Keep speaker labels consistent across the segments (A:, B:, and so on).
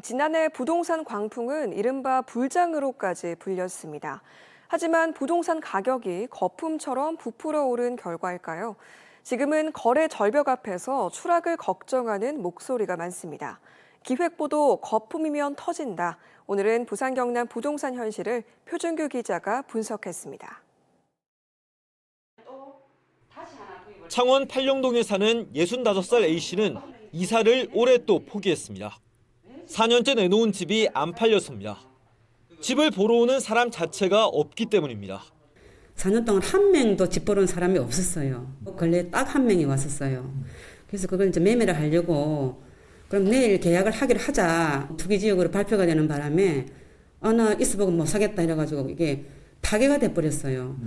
A: 지난해 부동산 광풍은 이른바 불장으로까지 불렸습니다. 하지만 부동산 가격이 거품처럼 부풀어 오른 결과일까요? 지금은 거래 절벽 앞에서 추락을 걱정하는 목소리가 많습니다. 기획보도 거품이면 터진다. 오늘은 부산 경남 부동산 현실을 표준규 기자가 분석했습니다.
B: 창원 팔령동에 사는 65살 A씨는 이사를 올해 또 포기했습니다. 4년째 내놓은 집이 안 팔렸습니다. 집을 보러 오는 사람 자체가 없기 때문입니다.
C: 4년 동안 한 명도 집 보러 온 사람이 없었어요. 근래 딱 한 명이 왔었어요. 그래서 그걸 이제 매매를 하려고 그럼 내일 계약을 하기로 하자. 투기 지역으로 발표가 되는 바람에 나 있어보고 못 사겠다 이래가지고 이게 파괴가 돼버렸어요.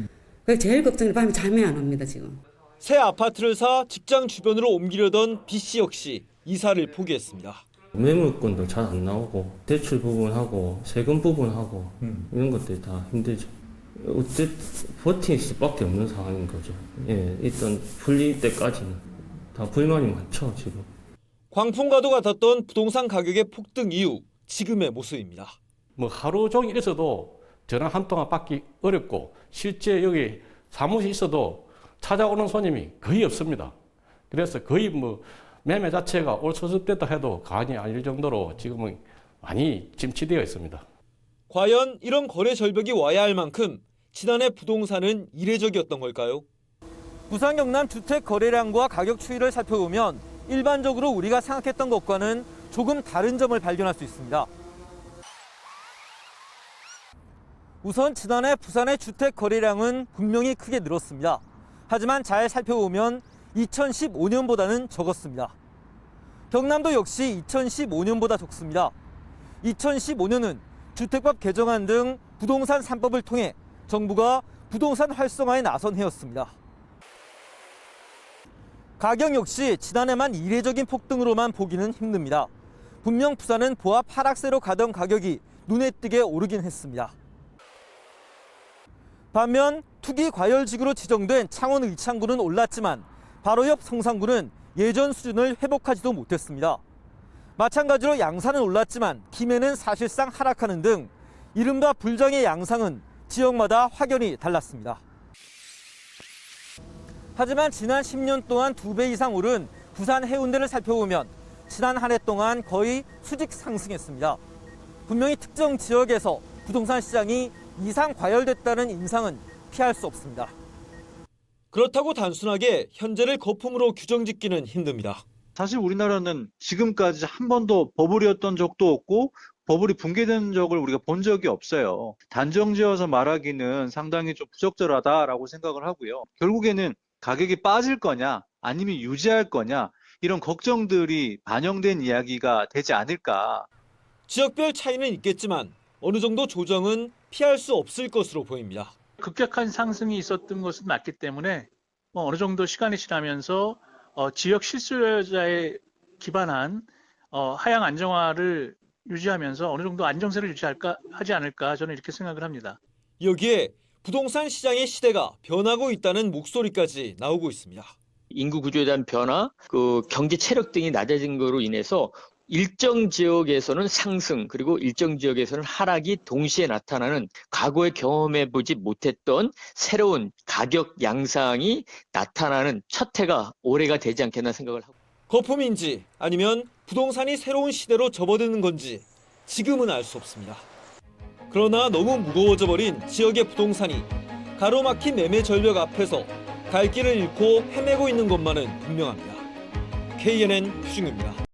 C: 그래서 제일 걱정이 밤에 잠이 안 옵니다 지금.
B: 새 아파트를 사 직장 주변으로 옮기려던 B씨 역시 이사를 포기했습니다.
D: 매물권도 잘 안 나오고 대출 부분하고 세금 부분하고 이런 것들이 다 힘들죠. 어쨌든 버틸 수밖에 없는 상황인 거죠. 예, 일단 풀릴 때까지는 다 불만이 많죠 지금.
B: 광풍과도 같았던 부동산 가격의 폭등 이후 지금의 모습입니다.
E: 하루 종일 있어도 전화 한 통화 받기 어렵고 실제 여기 사무실 있어도 찾아오는 손님이 거의 없습니다. 그래서 거의 매매 자체가 올 수습됐다 해도 과언이 아닐 정도로 지금은 많이 침체되어 있습니다.
B: 과연 이런 거래 절벽이 와야 할 만큼 지난해 부동산은 이례적이었던 걸까요? 부산 경남 주택 거래량과 가격 추이를 살펴보면 일반적으로 우리가 생각했던 것과는 조금 다른 점을 발견할 수 있습니다. 우선 지난해 부산의 주택 거래량은 분명히 크게 늘었습니다. 하지만 잘 살펴보면 2015년보다는 적었습니다. 경남도 역시 2015년보다 적습니다. 2015년은 주택법 개정안 등 부동산 3법을 통해 정부가 부동산 활성화에 나선 해였습니다. 가격 역시 지난해만 이례적인 폭등으로만 보기는 힘듭니다. 분명 부산은 보합 하락세로 가던 가격이 눈에 띄게 오르긴 했습니다. 반면 투기 과열지구로 지정된 창원 의창구는 올랐지만 바로 옆 성산구는 예전 수준을 회복하지도 못했습니다. 마찬가지로 양산은 올랐지만 김해는 사실상 하락하는 등 이른바 불장의 양상은 지역마다 확연히 달랐습니다. 하지만 지난 10년 동안 2배 이상 오른 부산 해운대를 살펴보면 지난 한 해 동안 거의 수직 상승했습니다. 분명히 특정 지역에서 부동산 시장이 이상 과열됐다는 인상은 피할 수 없습니다. 그렇다고 단순하게 현재를 거품으로 규정짓기는 힘듭니다.
F: 사실 우리나라는 지금까지 한 번도 버블이었던 적도 없고 버블이 붕괴된 적을 우리가 본 적이 없어요. 단정지어서 말하기는 상당히 좀 부적절하다라고 생각을 하고요. 결국에는 가격이 빠질 거냐 아니면 유지할 거냐 이런 걱정들이 반영된 이야기가 되지 않을까.
B: 지역별 차이는 있겠지만 어느 정도 조정은 피할 수 없을 것으로 보입니다.
G: 급격한 상승이 있었던 것은 맞기 때문에 어느 정도 시간이 지나면서 지역 실수요자에 기반한 하향 안정화를 유지하면서 어느 정도 안정세를 하지 않을까 저는 이렇게 생각을 합니다.
B: 여기에 부동산 시장의 시대가 변하고 있다는 목소리까지 나오고 있습니다.
H: 인구 구조에 대한 변화, 경제 체력 등이 낮아진 것으로 인해서 일정 지역에서는 상승 그리고 일정 지역에서는 하락이 동시에 나타나는 과거에 경험해보지 못했던 새로운 가격 양상이 나타나는 첫 해가 올해가 되지 않겠나 생각을 하고.
B: 거품인지 아니면 부동산이 새로운 시대로 접어드는 건지 지금은 알 수 없습니다. 그러나 너무 무거워져 버린 지역의 부동산이 가로막힌 매매 절벽 앞에서 갈 길을 잃고 헤매고 있는 것만은 분명합니다. KNN 표준규입니다.